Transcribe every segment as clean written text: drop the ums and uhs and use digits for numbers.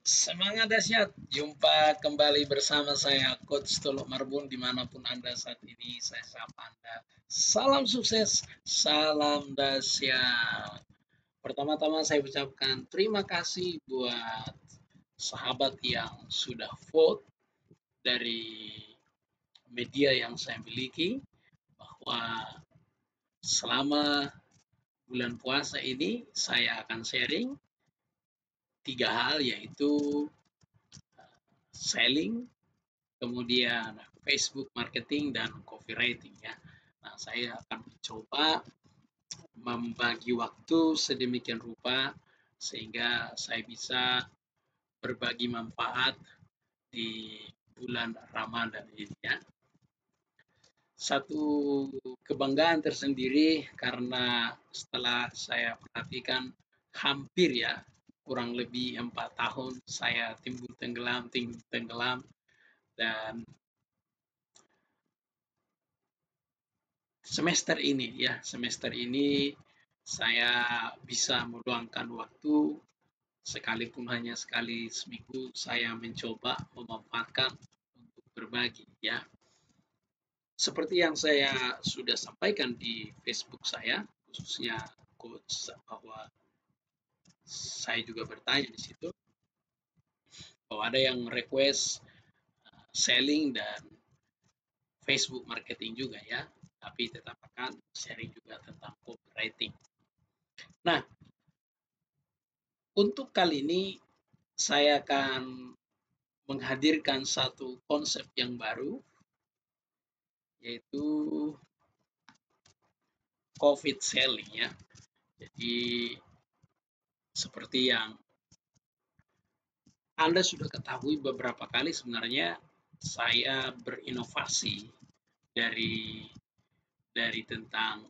Semangat dahsyat, jumpa kembali bersama saya Coach Tolok Marbun dimanapun Anda saat ini, saya sapa Anda. Salam sukses, salam dahsyat. Pertama-tama saya ucapkan terima kasih buat sahabat yang sudah vote dari media yang saya miliki bahwa selama bulan puasa ini saya akan sharing 3 hal yaitu selling, kemudian Facebook marketing dan copywriting ya. Nah, saya akan mencoba membagi waktu sedemikian rupa sehingga saya bisa berbagi manfaat di bulan Ramadan ini ya. Satu kebanggaan tersendiri karena setelah saya perhatikan hampir ya kurang lebih 4 tahun saya timbul tenggelam dan semester ini saya bisa meluangkan waktu sekalipun hanya sekali seminggu saya mencoba memanfaatkan untuk berbagi ya. Seperti yang saya sudah sampaikan di Facebook saya, khususnya coach bahwa saya juga bertanya di situ bahwa ada yang request selling dan Facebook marketing juga ya, tapi tetap akan sharing juga tentang copywriting. Nah, untuk kali ini saya akan menghadirkan satu konsep yang baru, yaitu COVID selling ya. Jadi seperti yang Anda sudah ketahui beberapa kali sebenarnya saya berinovasi dari tentang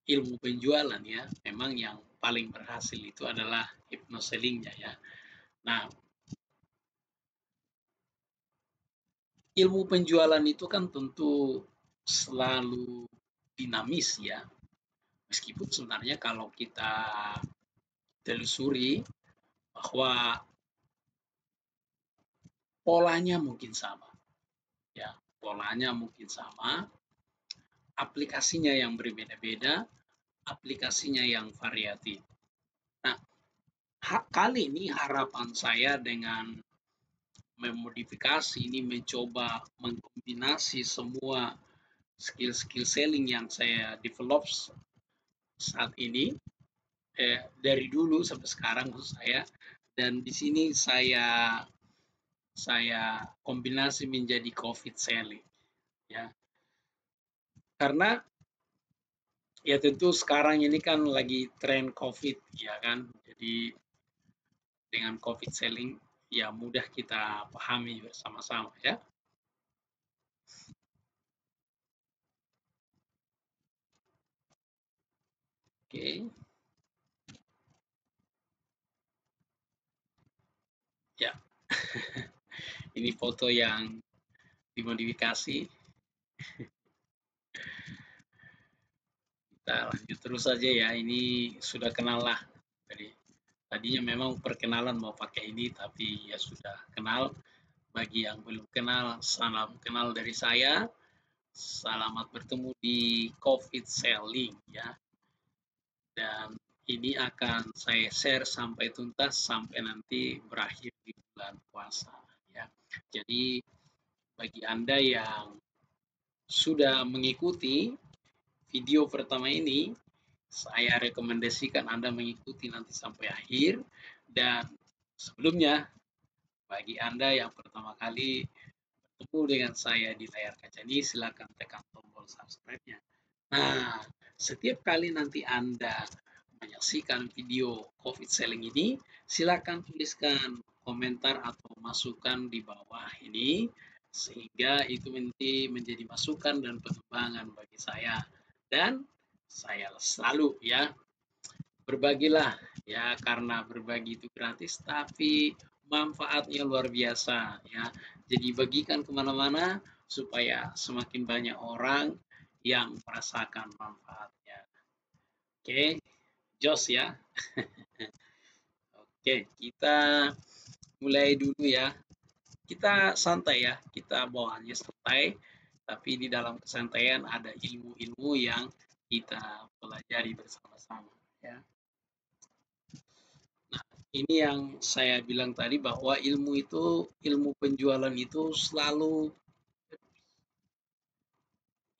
ilmu penjualan ya. Memang yang paling berhasil itu adalah hypnosellingnya ya. Nah, ilmu penjualan itu kan tentu selalu dinamis ya. Meskipun sebenarnya kalau kita telusuri bahwa polanya mungkin sama ya, polanya mungkin sama, aplikasinya yang berbeda-beda, aplikasinya yang variatif. Nah, kali ini harapan saya dengan memodifikasi ini mencoba mengkombinasi semua skill-skill selling yang saya develop saat ini dari dulu sampai sekarang menurut saya, dan di sini saya kombinasi menjadi COVID selling ya, karena ya tentu sekarang ini kan lagi tren COVID ya kan, jadi dengan COVID selling ya mudah kita pahami bersama-sama ya. Oke. Ya. Ini foto yang dimodifikasi. Kita lanjut terus saja ya. Ini sudah kenal lah. Jadi tadinya memang perkenalan mau pakai ini tapi ya sudah kenal. Bagi yang belum kenal, salam kenal dari saya. Selamat bertemu di COVID Selling ya. Dan ini akan saya share sampai tuntas sampai nanti berakhir di bulan puasa ya. Jadi bagi Anda yang sudah mengikuti video pertama ini, saya rekomendasikan Anda mengikuti nanti sampai akhir. Dan sebelumnya, bagi Anda yang pertama kali bertemu dengan saya di layar kaca ini, silakan tekan tombol subscribe-nya. Nah, setiap kali nanti Anda menyaksikan video COVID selling ini, silakan tuliskan komentar atau masukan di bawah ini, sehingga itu nanti menjadi masukan dan pengembangan bagi saya. Dan saya selalu ya, berbagilah ya, karena berbagi itu gratis, tapi manfaatnya luar biasa ya. Jadi bagikan kemana-mana supaya semakin banyak orang yang merasakan manfaatnya. Oke, jos ya. Oke, kita mulai dulu ya. Kita santai ya, kita bawaannya santai, tapi di dalam kesantaian ada ilmu-ilmu yang kita pelajari bersama-sama ya. Nah, ini yang saya bilang tadi bahwa ilmu penjualan itu selalu,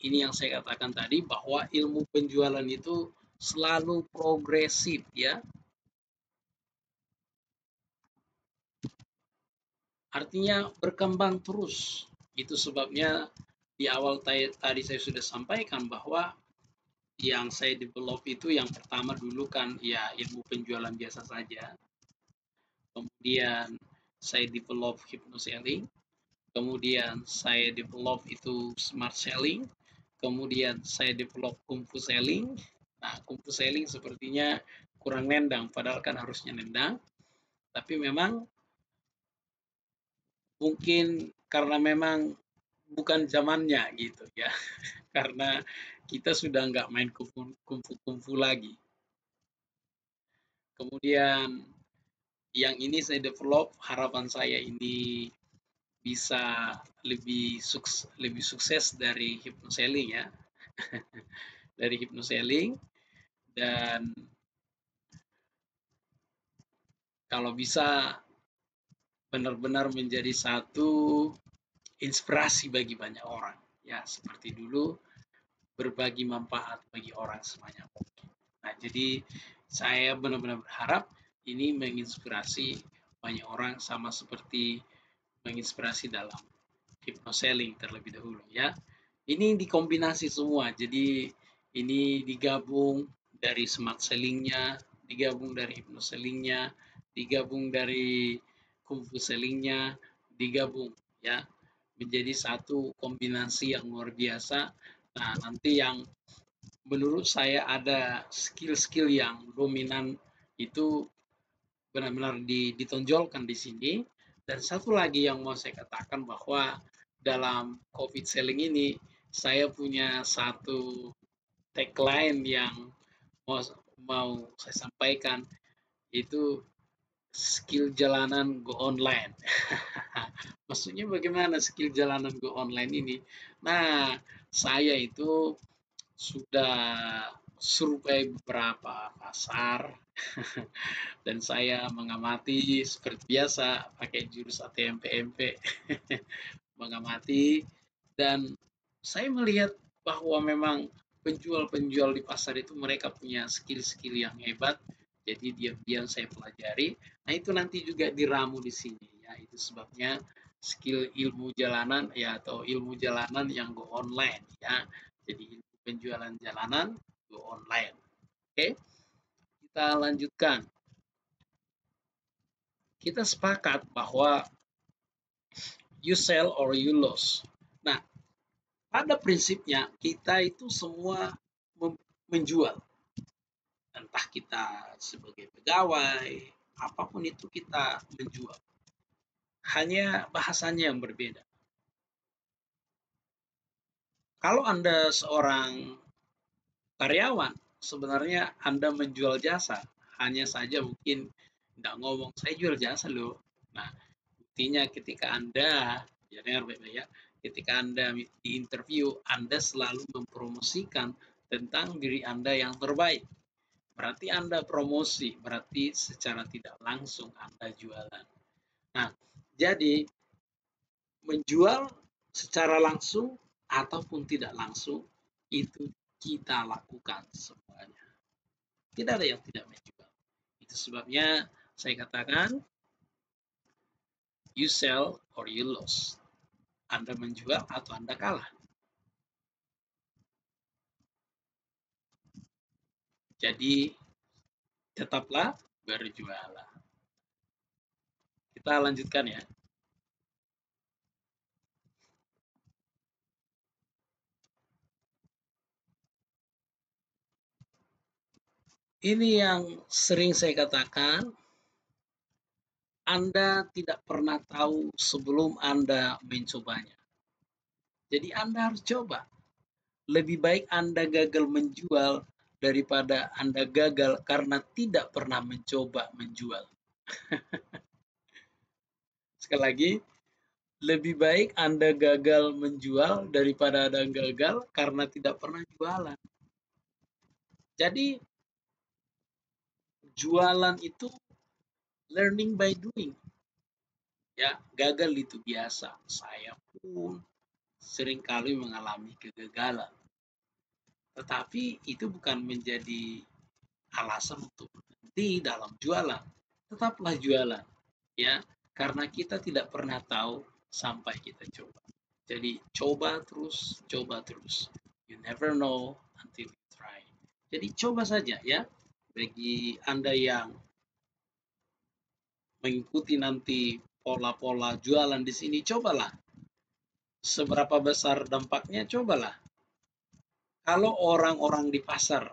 ini yang saya katakan tadi bahwa ilmu penjualan itu selalu progresif ya. Artinya berkembang terus. Itu sebabnya di awal tadi saya sudah sampaikan bahwa yang saya develop itu yang pertama dulu kan ya ilmu penjualan biasa saja. Kemudian saya develop hypnoselling. Kemudian saya develop itu smart selling. Kemudian saya develop kung fu selling. Nah, kung fu selling sepertinya kurang nendang, padahal kan harusnya nendang. Tapi memang mungkin karena memang bukan zamannya gitu ya. Karena kita sudah nggak main kungfu lagi. Kemudian yang ini saya develop, harapan saya ini bisa lebih sukses dari hypnoselling ya, dari hypnoselling. Dan kalau bisa benar-benar menjadi satu inspirasi bagi banyak orang ya, seperti dulu berbagi manfaat bagi orang sebanyak mungkin. Nah, jadi saya benar-benar berharap ini menginspirasi banyak orang sama seperti menginspirasi dalam hypnoselling terlebih dahulu ya. Ini dikombinasi semua. Jadi ini digabung dari smart sellingnya, digabung dari hypnosellingnya, digabung dari kung fu sellingnya, digabung ya menjadi satu kombinasi yang luar biasa. Nah, nanti yang menurut saya ada skill-skill yang dominan itu benar-benar ditonjolkan di sini. Dan satu lagi yang mau saya katakan bahwa dalam COVID selling ini saya punya satu tagline yang mau mau saya sampaikan, itu skill jalanan go online. Maksudnya bagaimana skill jalanan go online ini? Nah, saya itu sudah survei beberapa pasar dan saya mengamati seperti biasa pakai jurus ATMPMP mengamati, dan saya melihat bahwa memang penjual-penjual di pasar itu mereka punya skill-skill yang hebat, jadi diam-diam saya pelajari. Nah, itu nanti juga diramu di sini ya, itu sebabnya skill ilmu jalanan ya, atau ilmu jalanan yang go online ya, jadi ilmu penjualan jalanan go online. Oke, kita lanjutkan. Kita sepakat bahwa you sell or you lose. Nah, pada prinsipnya kita itu semua menjual. Entah kita sebagai pegawai, apapun itu kita menjual. Hanya bahasanya yang berbeda. Kalau Anda seorang karyawan, sebenarnya Anda menjual jasa. Hanya saja mungkin nggak ngomong, saya jual jasa loh. Nah, buktinya ketika Anda, ya dengar baik-baik ya, ketika Anda di interview, Anda selalu mempromosikan tentang diri Anda yang terbaik. Berarti Anda promosi, berarti secara tidak langsung Anda jualan. Nah, jadi menjual secara langsung ataupun tidak langsung itu kita lakukan semuanya. Tidak ada yang tidak menjual. Itu sebabnya saya katakan you sell or you lose. Anda menjual atau Anda kalah. Jadi tetaplah berjualan. Kita lanjutkan ya. Ini yang sering saya katakan, Anda tidak pernah tahu sebelum Anda mencobanya. Jadi Anda harus coba. Lebih baik Anda gagal menjual daripada Anda gagal karena tidak pernah mencoba menjual. Sekali lagi, lebih baik Anda gagal menjual daripada Anda gagal karena tidak pernah jualan. Jadi, jualan itu learning by doing. Ya, gagal itu biasa. Saya pun seringkali mengalami kegagalan. Tetapi itu bukan menjadi alasan untuk berhenti dalam jualan. Tetaplah jualan, ya, karena kita tidak pernah tahu sampai kita coba. Jadi coba terus, coba terus. You never know until you try. Jadi coba saja ya. Bagi Anda yang mengikuti nanti pola-pola jualan di sini, cobalah. Seberapa besar dampaknya, cobalah. Kalau orang-orang di pasar,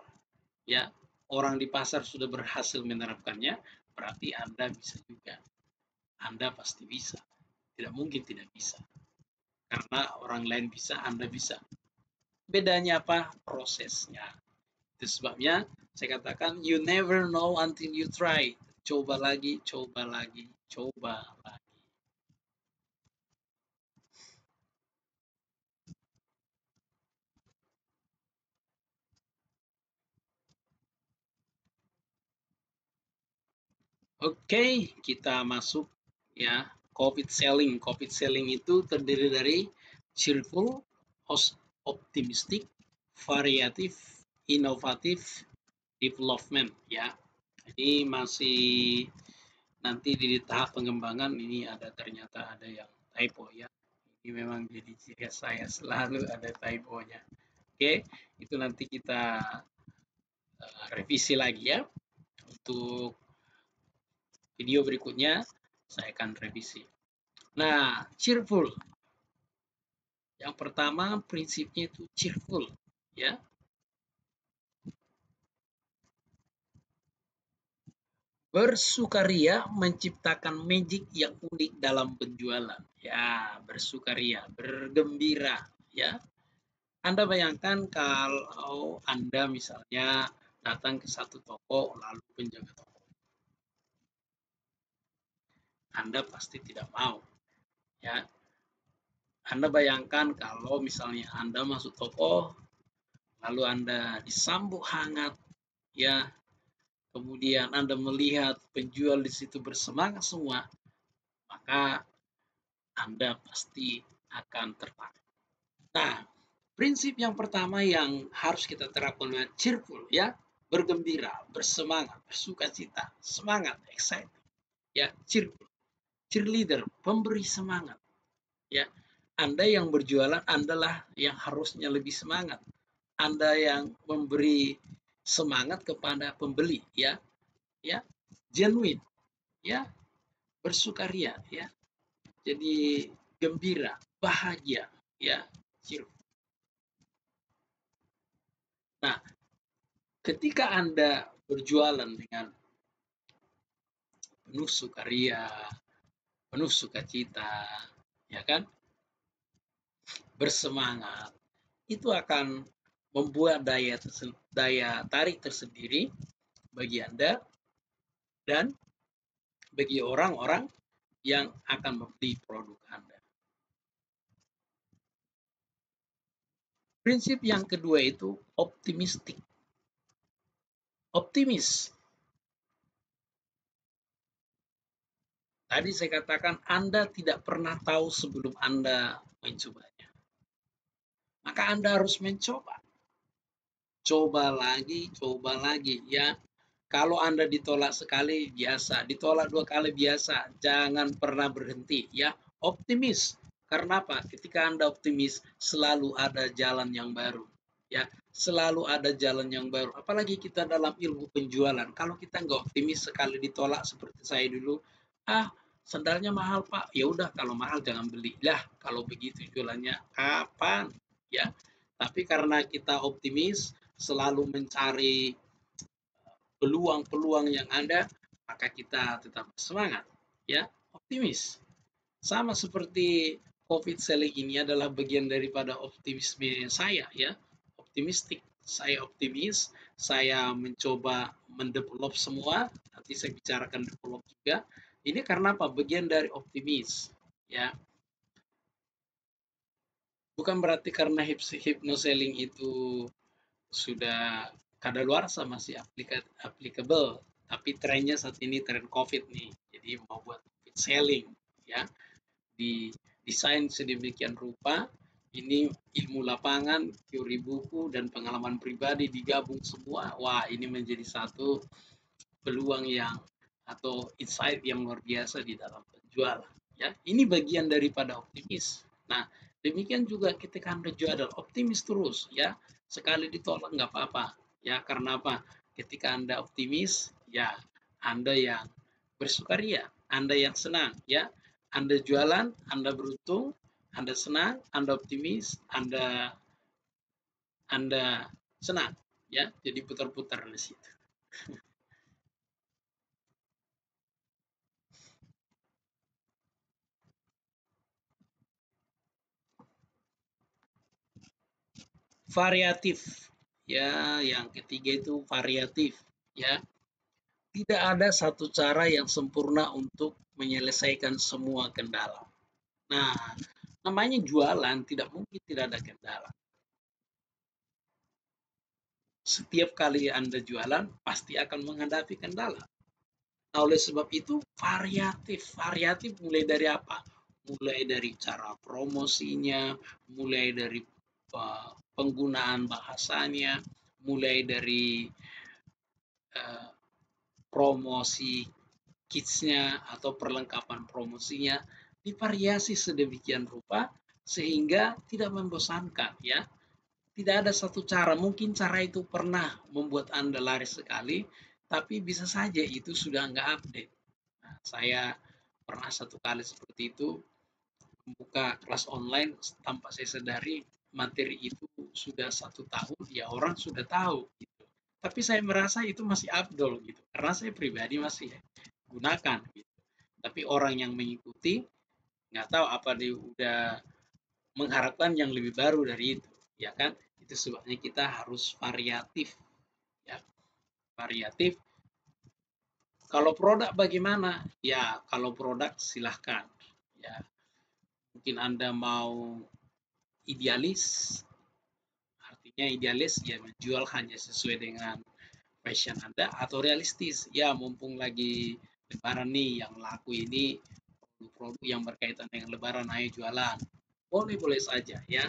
ya, orang di pasar sudah berhasil menerapkannya, berarti Anda bisa juga. Anda pasti bisa. Tidak mungkin tidak bisa. Karena orang lain bisa, Anda bisa. Bedanya apa? Prosesnya. Itu sebabnya saya katakan you never know until you try. Coba lagi, coba lagi, coba lagi. Oke, kita masuk ya. COVID selling. COVID selling itu terdiri dari cheerful, optimistic, variatif, inovatif, development ya. Ini masih nanti di tahap pengembangan ini ada ternyata ada yang typo ya. Ini memang jadi ciri khas saya selalu ada typonya. Oke, itu nanti kita revisi lagi ya. Untuk video berikutnya saya akan revisi. Nah, cheerful. Yang pertama prinsipnya itu cheerful ya. Bersukaria menciptakan magic yang unik dalam penjualan. Ya, bersukaria, bergembira ya. Anda bayangkan kalau Anda misalnya datang ke satu toko lalu penjaga toko. Anda pasti tidak mau ya. Anda bayangkan kalau misalnya Anda masuk toko lalu Anda disambut hangat ya. Kemudian Anda melihat penjual di situ bersemangat semua, maka Anda pasti akan tertarik. Nah, prinsip yang pertama yang harus kita terapkan adalah cheerful ya, bergembira, bersemangat, bersukacita, semangat, excited. Ya, cheerful, cheerleader, pemberi semangat. Ya, Anda yang berjualan adalah yang harusnya lebih semangat. Anda yang memberi semangat kepada pembeli ya, ya, genuine, ya, bersukaria ya. Jadi gembira, bahagia ya, cheerful. Nah, ketika Anda berjualan dengan penuh sukaria, penuh sukacita, ya kan, bersemangat, itu akan membuat daya tarik tersendiri bagi Anda dan bagi orang-orang yang akan membeli produk Anda. Prinsip yang kedua itu optimistik. Optimis. Tadi saya katakan Anda tidak pernah tahu sebelum Anda mencobanya. Maka Anda harus mencoba. Coba lagi ya. Kalau Anda ditolak sekali biasa, ditolak 2 kali biasa, jangan pernah berhenti ya. Optimis. Karena apa? Ketika Anda optimis, selalu ada jalan yang baru. Ya, selalu ada jalan yang baru. Apalagi kita dalam ilmu penjualan. Kalau kita nggak optimis sekali ditolak seperti saya dulu, ah sandalnya mahal Pak. Ya udah kalau mahal jangan beli. Lah, kalau begitu jualannya kapan? Ya. Tapi karena kita optimis, selalu mencari peluang-peluang yang ada, maka kita tetap semangat, ya, optimis. Sama seperti COVID selling ini adalah bagian daripada optimisme saya, ya, optimistik. Saya optimis, saya mencoba mendevelop semua, nanti saya bicarakan develop juga. Ini karena apa? Bagian dari optimis, ya. Bukan berarti karena hypnoselling itu sudah kadaluarsa, masih applicable, tapi trennya saat ini tren COVID nih. Jadi mau buat selling, ya, didesain sedemikian rupa, ini ilmu lapangan, teori buku, dan pengalaman pribadi digabung semua. Wah, ini menjadi satu peluang yang atau insight yang luar biasa di dalam penjualan. Ya, ini bagian daripada optimis. Nah, demikian juga ketika Anda jual optimis terus, ya, sekali ditolak nggak apa-apa, ya, karena apa? Ketika Anda optimis, ya, Anda yang bersukaria, Anda yang senang, ya, Anda jualan, Anda beruntung, Anda senang, Anda optimis, Anda senang, ya, jadi putar-putar di situ. Variatif, ya, yang ketiga itu variatif, ya. Tidak ada satu cara yang sempurna untuk menyelesaikan semua kendala. Nah, namanya jualan tidak mungkin tidak ada kendala. Setiap kali Anda jualan pasti akan menghadapi kendala. Nah, oleh sebab itu variatif. Variatif mulai dari apa? Mulai dari cara promosinya, mulai dari penggunaan bahasanya, mulai dari uh, promosi kitsnya atau perlengkapan promosinya divariasi sedemikian rupa sehingga tidak membosankan, ya. Tidak ada satu cara, mungkin cara itu pernah membuat Anda laris sekali, tapi bisa saja itu sudah nggak update. Nah, saya pernah satu kali seperti itu, membuka kelas online tanpa saya sadari materi itu sudah 1 tahun, ya orang sudah tahu. Gitu. Tapi saya merasa itu masih abdol gitu, karena saya pribadi masih gunakan. Gitu. Tapi orang yang mengikuti nggak tahu apa dia udah mengharapkan yang lebih baru dari itu, ya kan? Itu sebabnya kita harus variatif, ya, variatif. Kalau produk bagaimana? Ya, kalau produk silahkan, ya. Mungkin Anda mau idealis, artinya idealis ya menjual hanya sesuai dengan passion Anda, atau realistis, ya mumpung lagi lebaran nih yang laku ini produk-produk yang berkaitan dengan lebaran, ayo jualan. Boleh-boleh saja, ya.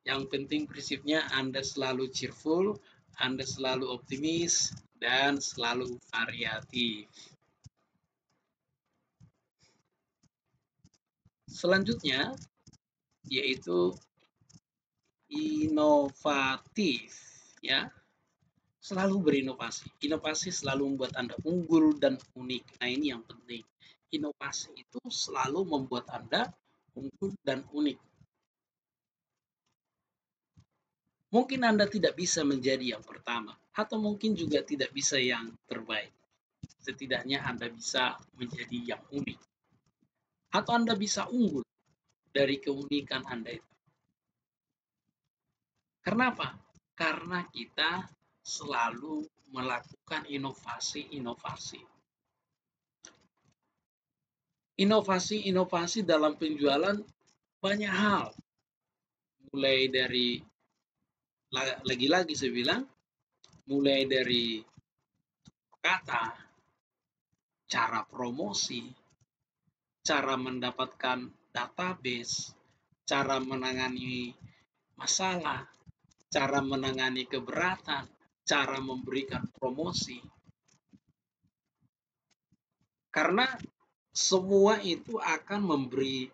Yang penting prinsipnya Anda selalu cheerful, Anda selalu optimis, dan selalu variatif. Selanjutnya yaitu inovatif, ya. Selalu berinovasi. Inovasi selalu membuat Anda unggul dan unik. Nah, ini yang penting. Inovasi itu selalu membuat Anda unggul dan unik. Mungkin Anda tidak bisa menjadi yang pertama, atau mungkin juga tidak bisa yang terbaik. Setidaknya Anda bisa menjadi yang unik. Atau Anda bisa unggul dari keunikan Anda itu. Karena apa? Karena kita selalu melakukan inovasi-inovasi. Inovasi-inovasi dalam penjualan banyak hal. Mulai dari, lagi-lagi saya bilang, mulai dari kata, cara promosi, cara mendapatkan database, cara menangani masalah, cara menangani keberatan, cara memberikan promosi. Karena semua itu akan memberi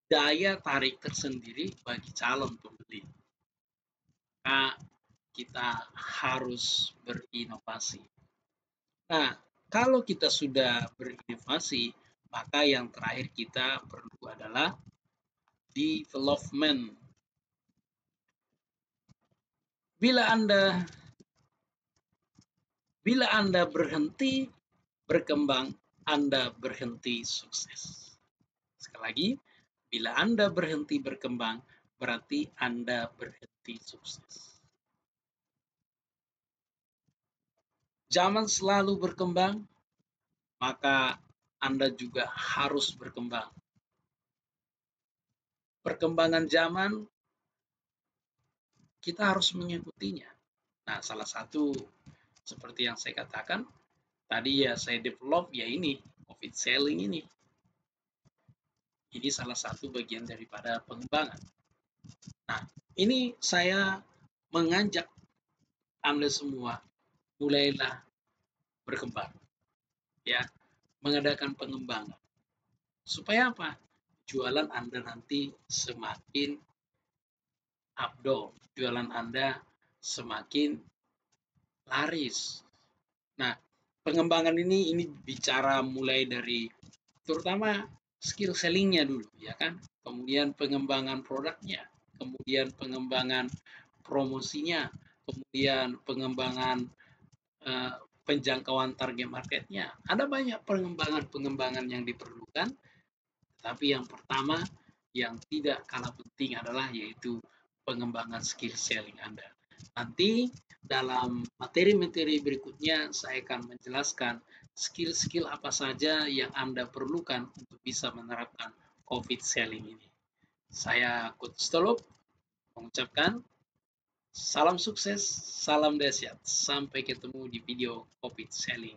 daya tarik tersendiri bagi calon pembeli. Maka kita harus berinovasi. Nah, kalau kita sudah berinovasi, maka yang terakhir kita perlu adalah development. Bila Anda bila Anda berhenti berkembang, Anda berhenti sukses. Sekali lagi, bila Anda berhenti berkembang, berarti Anda berhenti sukses. Zaman selalu berkembang, maka Anda juga harus berkembang. Perkembangan zaman, kita harus mengikutinya. Nah, salah satu seperti yang saya katakan, tadi ya saya develop ya ini, COVID selling ini. Ini salah satu bagian daripada pengembangan. Nah, ini saya mengajak Anda semua, mulailah berkembang, ya, mengadakan pengembangan. Supaya apa? Jualan Anda nanti semakin abdol, jualan Anda semakin laris. Nah, pengembangan ini bicara mulai dari terutama skill sellingnya dulu, ya kan? Kemudian pengembangan produknya, kemudian pengembangan promosinya, kemudian pengembangan uh, penjangkauan target marketnya. Ada banyak pengembangan-pengembangan yang diperlukan, tapi yang pertama yang tidak kalah penting adalah yaitu pengembangan skill selling Anda. Nanti dalam materi-materi berikutnya saya akan menjelaskan skill-skill apa saja yang Anda perlukan untuk bisa menerapkan COVID selling ini. Saya Coach Stolop mengucapkan salam sukses, salam dahsyat. Sampai ketemu di video COVID selling